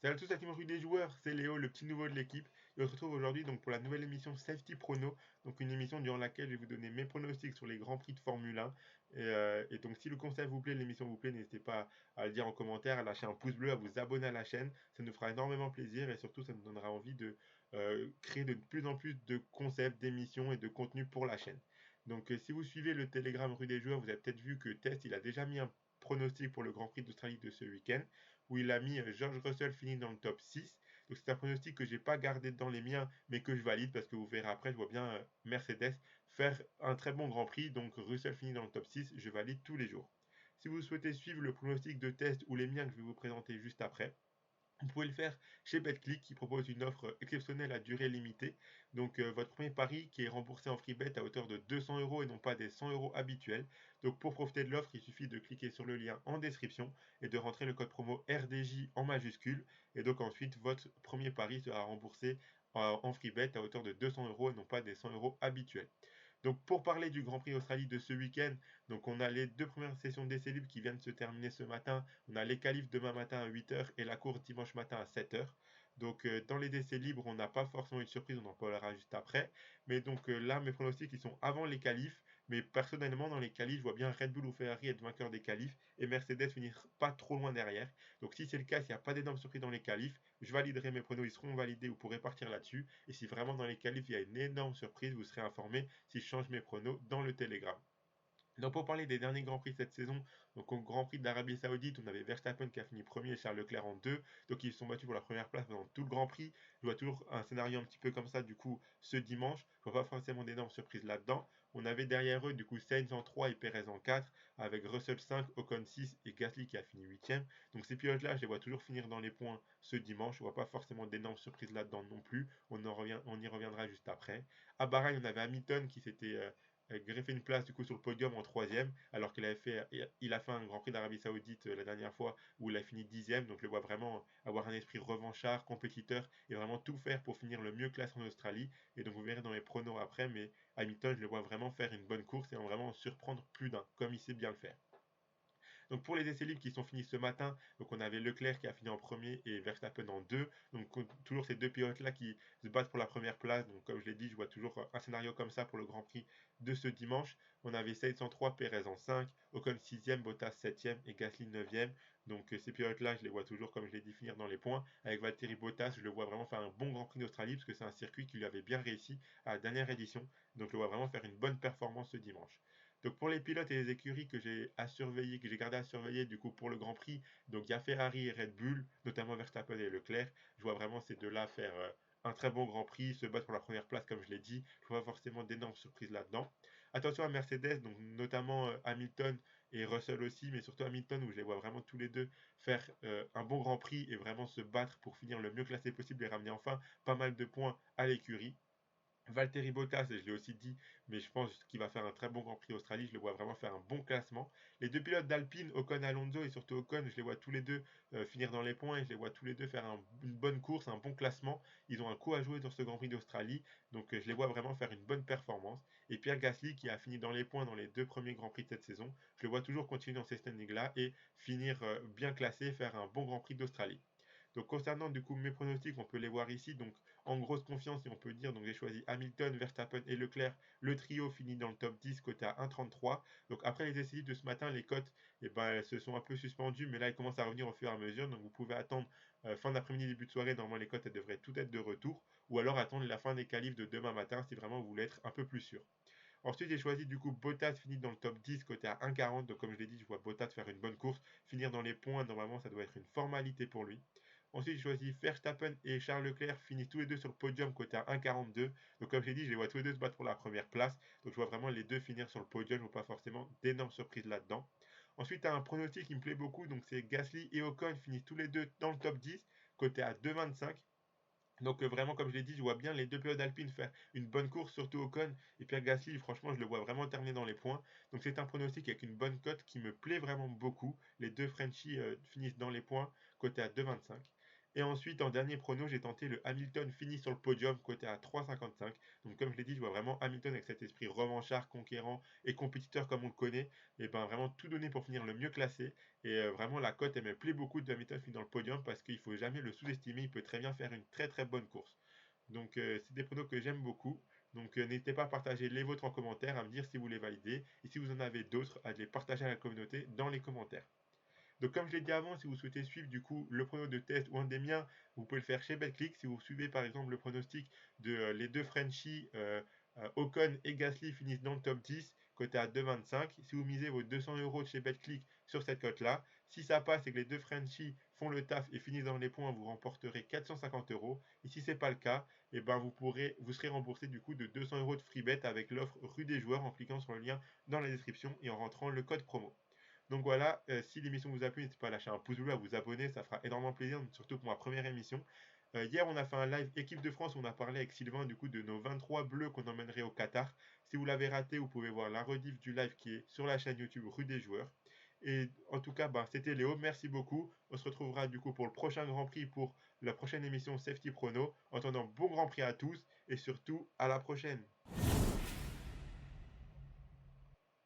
Salut à tous, la team rue des joueurs, c'est Léo, le petit nouveau de l'équipe. Et on se retrouve aujourd'hui donc pour la nouvelle émission Safety Prono, donc une émission durant laquelle je vais vous donner mes pronostics sur les grands prix de Formule 1. Et donc si le concept vous plaît, l'émission vous plaît, n'hésitez pas à le dire en commentaire, à lâcher un pouce bleu, à vous abonner à la chaîne. Ça nous fera énormément plaisir et surtout ça nous donnera envie de créer de plus en plus de concepts, d'émissions et de contenu pour la chaîne. Donc si vous suivez le Telegram rue des joueurs, vous avez peut-être vu que Test il a déjà mis un pronostic pour le Grand Prix d'Australie de ce week-end où il a mis George Russell fini dans le top 6. Donc c'est un pronostic que j'ai pas gardé dans les miens, mais que je valide parce que vous verrez après, je vois bien Mercedes faire un très bon Grand Prix. Donc Russell finit dans le top 6, je valide tous les jours. Si vous souhaitez suivre le pronostic de test ou les miens que je vais vous présenter juste après, vous pouvez le faire chez BetClick qui propose une offre exceptionnelle à durée limitée. Donc votre premier pari qui est remboursé en free bet à hauteur de 200 euros et non pas des 100 euros habituels. Donc pour profiter de l'offre, il suffit de cliquer sur le lien en description et de rentrer le code promo RDJ en majuscule. Et donc ensuite, votre premier pari sera remboursé en free bet à hauteur de 200 euros et non pas des 100 euros habituels. Donc pour parler du Grand Prix d'Australie de ce week-end, donc on a les deux premières sessions d'essais libres qui viennent de se terminer ce matin. On a les qualifs demain matin à 8h et la course dimanche matin à 7h. Donc dans les essais libres, on n'a pas forcément eu de surprise, on en parlera juste après. Mais donc là, mes pronostics, ils sont avant les qualifs. Mais personnellement, dans les qualifs, je vois bien Red Bull ou Ferrari être vainqueur des qualifs et Mercedes finir pas trop loin derrière. Donc si c'est le cas, s'il n'y a pas d'énormes surprises dans les qualifs, je validerai mes pronos, ils seront validés, vous pourrez partir là-dessus. Et si vraiment dans les qualifs, il y a une énorme surprise, vous serez informé si je change mes pronos dans le Telegram. Donc pour parler des derniers Grands Prix de cette saison, donc au Grand Prix d'Arabie Saoudite, on avait Verstappen qui a fini premier et Charles Leclerc en deux, donc ils se sont battus pour la première place pendant tout le Grand Prix. Je vois toujours un scénario un petit peu comme ça du coup ce dimanche. Je vois pas forcément d'énormes surprises là-dedans. On avait derrière eux du coup Sainz en 3 et Perez en 4, avec Russell 5, Ocon 6 et Gasly qui a fini 8ème. Donc ces pilotes-là, je les vois toujours finir dans les points ce dimanche. Je vois pas forcément d'énormes surprises là-dedans non plus. On y reviendra juste après. À Bahreïn, on avait Hamilton qui s'était greffé une place du coup sur le podium en troisième, alors il a fait un Grand Prix d'Arabie Saoudite la dernière fois où il a fini dixième, donc je le vois vraiment avoir un esprit revanchard, compétiteur et vraiment tout faire pour finir le mieux classé en Australie. Et donc vous verrez dans mes pronos après, mais Hamilton, je le vois vraiment faire une bonne course et vraiment en surprendre plus d'un, comme il sait bien le faire. Donc pour les essais libres qui sont finis ce matin, donc on avait Leclerc qui a fini en premier et Verstappen en deux. Donc toujours ces deux pilotes-là qui se battent pour la première place. Donc comme je l'ai dit, je vois toujours un scénario comme ça pour le Grand Prix de ce dimanche. On avait Sainz en 3, Perez en 5, Ocon 6e, Bottas 7e et Gasly 9e. Donc ces pilotes-là, je les vois toujours, comme je l'ai dit, finir dans les points. Avec Valtteri Bottas, je le vois vraiment faire un bon Grand Prix d'Australie parce que c'est un circuit qui lui avait bien réussi à la dernière édition. Donc je le vois vraiment faire une bonne performance ce dimanche. Donc pour les pilotes et les écuries que j'ai à surveiller, que j'ai gardé à surveiller du coup pour le Grand Prix, donc il y a Ferrari et Red Bull, notamment Verstappen et Leclerc. Je vois vraiment ces deux-là faire un très bon Grand Prix, se battre pour la première place comme je l'ai dit. Je vois forcément d'énormes surprises là-dedans. Attention à Mercedes, donc notamment Hamilton et Russell aussi, mais surtout Hamilton où je les vois vraiment tous les deux faire un bon Grand Prix et vraiment se battre pour finir le mieux classé possible et ramener enfin pas mal de points à l'écurie. Valtteri Bottas, et je l'ai aussi dit, mais je pense qu'il va faire un très bon Grand Prix Australie. Je le vois vraiment faire un bon classement. Les deux pilotes d'Alpine, Ocon et Alonso, et surtout Ocon, je les vois tous les deux finir dans les points et je les vois tous les deux faire une bonne course, un bon classement. Ils ont un coup à jouer dans ce Grand Prix d'Australie, donc je les vois vraiment faire une bonne performance. Et Pierre Gasly, qui a fini dans les points dans les deux premiers Grands Prix de cette saison, je le vois toujours continuer dans ces standings-là et finir bien classé, faire un bon Grand Prix d'Australie. Donc concernant du coup mes pronostics, on peut les voir ici. Donc en grosse confiance, si on peut dire, donc j'ai choisi Hamilton, Verstappen et Leclerc. Le trio finit dans le top 10, coté à 1,33. Donc après les essais de ce matin, les cotes, elles se sont un peu suspendues, mais là elles commencent à revenir au fur et à mesure. Donc vous pouvez attendre fin d'après-midi, début de soirée. Normalement les cotes elles devraient tout être de retour, ou alors attendre la fin des qualifs de demain matin si vraiment vous voulez être un peu plus sûr. Ensuite, j'ai choisi du coup Bottas finit dans le top 10, côté à 1,40. Donc, comme je l'ai dit, je vois Bottas faire une bonne course, finir dans les points. Normalement, ça doit être une formalité pour lui. Ensuite, j'ai choisi Verstappen et Charles Leclerc finissent tous les deux sur le podium, côté à 1,42. Donc, comme j'ai dit, je les vois tous les deux se battre pour la première place. Donc, je vois vraiment les deux finir sur le podium. Je ne vois pas forcément d'énormes surprises là-dedans. Ensuite, un pronostic qui me plaît beaucoup. Donc, c'est Gasly et Ocon finissent tous les deux dans le top 10, côté à 2,25. Donc vraiment, comme je l'ai dit, je vois bien les deux pilotes d'Alpine faire une bonne course, surtout Ocon et Pierre Gasly. Franchement, je le vois vraiment terminer dans les points. Donc c'est un pronostic avec une bonne cote qui me plaît vraiment beaucoup. Les deux Frenchies finissent dans les points, côté à 2,25. Et ensuite, en dernier prono, j'ai tenté le Hamilton fini sur le podium, coté à 3,55. Donc, comme je l'ai dit, je vois vraiment Hamilton avec cet esprit revanchard, conquérant et compétiteur comme on le connaît. Et ben vraiment tout donner pour finir le mieux classé. Et vraiment, la cote, elle me plaît beaucoup de Hamilton finir dans le podium parce qu'il faut jamais le sous-estimer. Il peut très bien faire une très très bonne course. Donc, c'est des pronos que j'aime beaucoup. Donc, n'hésitez pas à partager les vôtres en commentaire, à me dire si vous les validez. Et si vous en avez d'autres, à les partager à la communauté dans les commentaires. Donc comme je l'ai dit avant, si vous souhaitez suivre du coup le prono de test ou un des miens, vous pouvez le faire chez BetClick. Si vous suivez par exemple le pronostic de les deux Frenchies, Ocon et Gasly finissent dans le top 10, coté à 2,25. Si vous misez vos 200 euros de chez BetClick sur cette cote-là, si ça passe et que les deux Frenchies font le taf et finissent dans les points, vous remporterez 450 euros. Et si c'est pas le cas, eh ben vous serez remboursé du coup de 200 euros de free bet avec l'offre rue des joueurs en cliquant sur le lien dans la description et en rentrant le code promo. Donc voilà, si l'émission vous a plu, n'hésitez pas à lâcher un pouce bleu, à vous abonner, ça fera énormément plaisir, surtout pour ma première émission. Hier, on a fait un live équipe de France, on a parlé avec Sylvain du coup de nos 23 bleus qu'on emmènerait au Qatar. Si vous l'avez raté, vous pouvez voir la rediff du live qui est sur la chaîne YouTube Rue des Joueurs. Et en tout cas, c'était Léo, merci beaucoup. On se retrouvera du coup pour le prochain Grand Prix, pour la prochaine émission Safety Prono. En attendant, bon Grand Prix à tous et surtout à la prochaine.